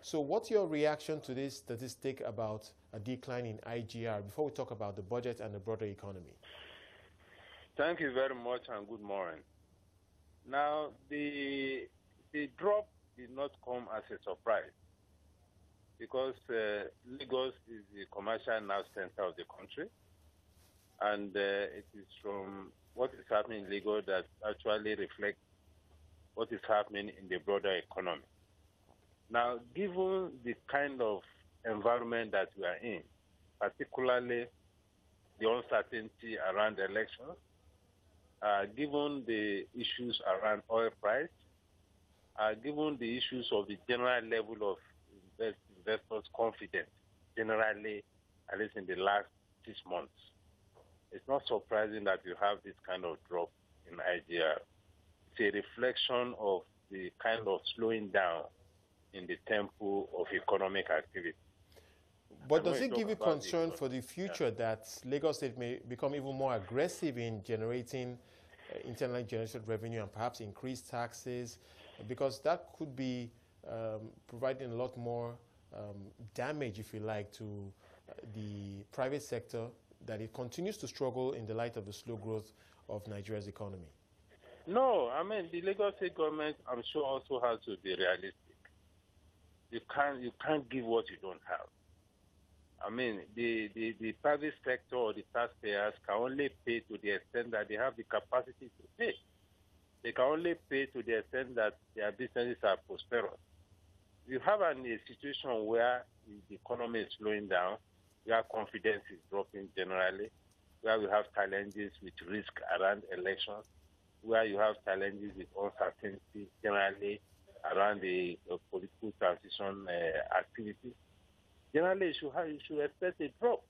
So what's your reaction to this statistic about a decline in IGR before we talk about the budget and the broader economy? Thank you very much and good morning. Now, the drop did not come as a surprise because Lagos is the commercial nerve center of the country, and it is from what is happening in Lagos that actually reflects what is happening in the broader economy. Now, given the kind of environment that we are in, particularly the uncertainty around the elections, given the issues around oil price, given the issues of the general level of investors' confidence, generally, at least in the last 6 months, it's not surprising that you have this kind of drop in IGR. It's a reflection of the kind of slowing down in the tempo of economic activity. But does it give you concern for the future that Lagos State may become even more aggressive in generating internally generated revenue and perhaps increase taxes? Because that could be providing a lot more damage, if you like, to the private sector, that it continues to struggle in the light of the slow growth of Nigeria's economy. No, I mean, the Lagos State government, I'm sure, also has to be realistic. You can't give what you don't have. I mean, the private sector or the taxpayers can only pay to the extent that they have the capacity to pay. They can only pay to the extent that their businesses are prosperous. You have a situation where the economy is slowing down, where confidence is dropping generally, where we have challenges with risk around elections, where you have challenges with uncertainty generally around the political transition activities. Generally, you should expect a drop.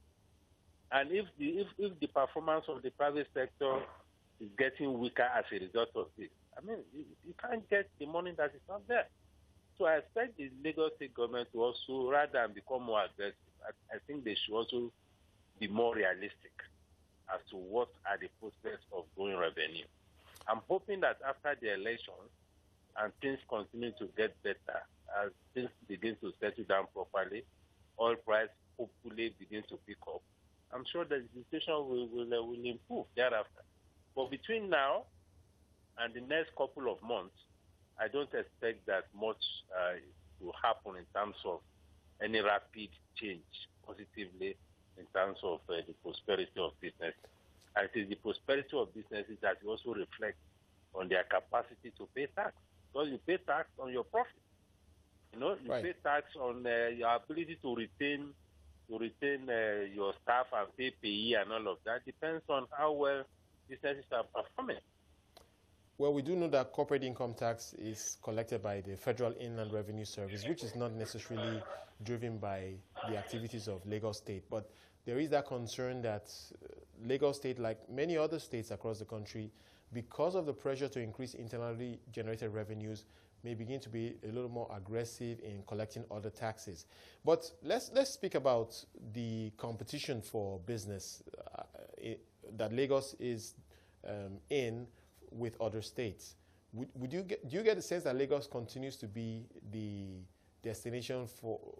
And if the performance of the private sector is getting weaker as a result of this, I mean, you can't get the money that is not there. So I expect the Lagos State government to also, rather than become more aggressive, I think they should also be more realistic as to what are the prospects of growing revenue. I'm hoping that after the elections and things continue to get better, as things begin to settle down properly, oil price hopefully begins to pick up, I'm sure that the situation will improve thereafter. But between now and the next couple of months, I don't expect that much will happen in terms of any rapid change positively in terms of the prosperity of business. And it is the prosperity of businesses that will also reflect on their capacity to pay tax. Because you pay tax on your profit. You know, you pay tax on your ability to retain your staff and pay PE and all of that. Depends on how well businesses are performing. Well, we do know that corporate income tax is collected by the Federal Inland Revenue Service, which is not necessarily driven by the activities of Lagos State. But there is that concern that Lagos State, like many other states across the country, because of the pressure to increase internally generated revenues, may begin to be a little more aggressive in collecting other taxes. But let's speak about the competition for business that Lagos is in with other states. Do you get the sense that Lagos continues to be the destination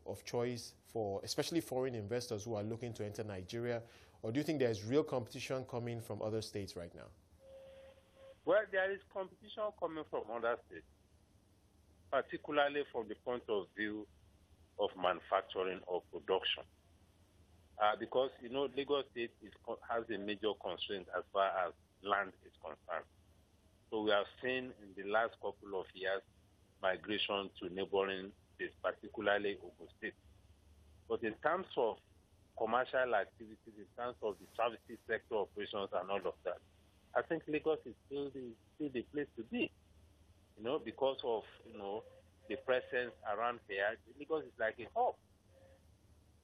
of choice for especially foreign investors who are looking to enter Nigeria, or do you think there is real competition coming from other states right now? Well, there is competition coming from other states, particularly from the point of view of manufacturing or production. Because, you know, Lagos State has a major constraint as far as land is concerned. So we have seen in the last couple of years migration to neighboring states, particularly Ogun State. But in terms of commercial activities, in terms of the services sector operations and all of that, I think Lagos is still the place to be. You know, because of, you know, the presence around here, Lagos is like a hub.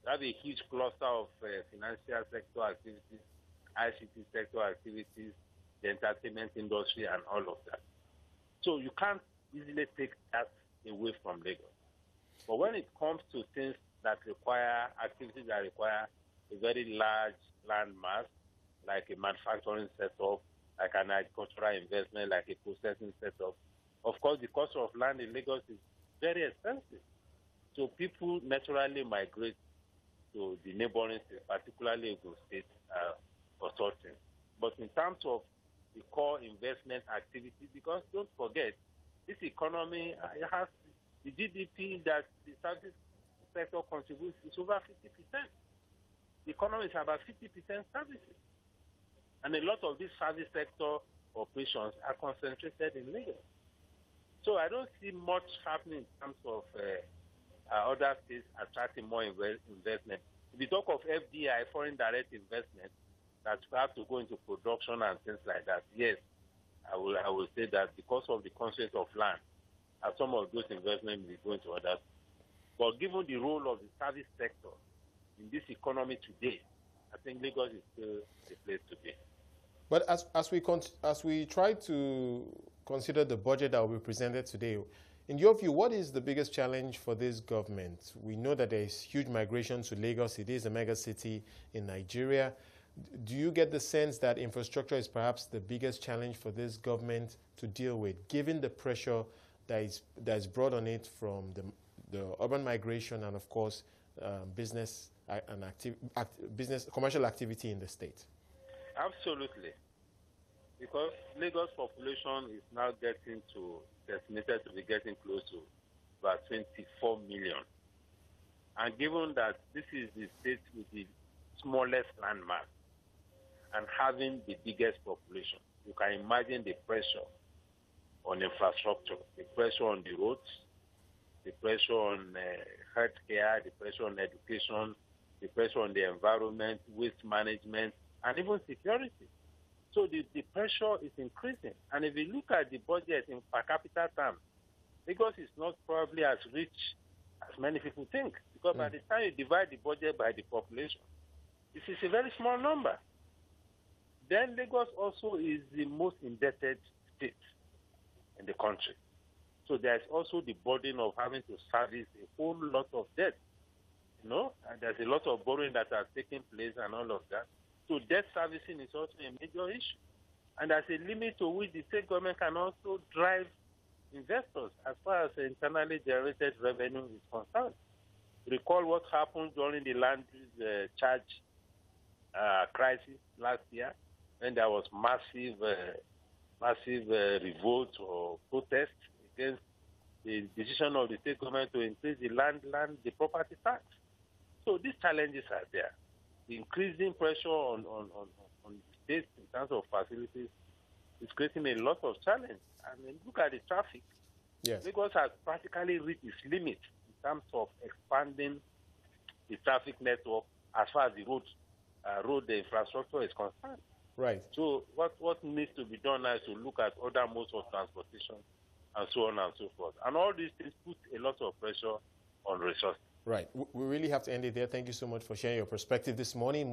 You have a huge cluster of financial sector activities, ICT sector activities, the entertainment industry, and all of that. So you can't easily take that away from Lagos. But when it comes to things that require, activities that require a very large land mass, like a manufacturing setup, like an agricultural investment, like a processing setup, of course, the cost of land in Lagos is very expensive. So people naturally migrate to the neighboring states, particularly the state authorities. But in terms of the core investment activity, because don't forget, this economy has the GDP that the service sector contributes is over 50%. The economy is about 50% services. And a lot of these service sector operations are concentrated in Lagos. So I don't see much happening in terms of other states attracting more investment. If you talk of FDI, foreign direct investment, that we have to go into production and things like that, yes, I will say that because of the constraint of land, some of those investments will go into others. But given the role of the service sector in this economy today, I think Lagos is still the place to be. But as we try to consider the budget that will be presented today, in your view, what is the biggest challenge for this government? We know that there is huge migration to Lagos. It is a mega city in Nigeria. Do you get the sense that infrastructure is perhaps the biggest challenge for this government to deal with, given the pressure that is brought on it from the urban migration and, of course, business commercial activity in the state? Absolutely. Because Lagos population is now estimated to be getting close to about 24 million. And given that this is the state with the smallest landmass and having the biggest population, you can imagine the pressure on infrastructure, the pressure on the roads, the pressure on healthcare, the pressure on education, the pressure on the environment, waste management, and even security. So the pressure is increasing. And if you look at the budget in per capita terms, Lagos is not probably as rich as many people think. Because by the time you divide the budget by the population, this is a very small number. Then Lagos also is the most indebted state in the country. So there's also the burden of having to service a whole lot of debt. And there's a lot of borrowing that has taken place and all of that. So debt servicing is also a major issue. And there's a limit to which the state government can also drive investors as far as internally generated revenue is concerned. Recall what happened during the land charge crisis last year, when there was massive revolt or protest against the decision of the state government to increase the property tax. So these challenges are there. The increasing pressure on the states in terms of facilities is creating a lot of challenge. I mean, look at the traffic. Yes. Lagos has practically reached its limit in terms of expanding the traffic network as far as the road infrastructure is concerned. Right. So what needs to be done now is to look at other modes of transportation and so on and so forth. And all these things put a lot of pressure on resources. Right. We really have to end it there. Thank you so much for sharing your perspective this morning.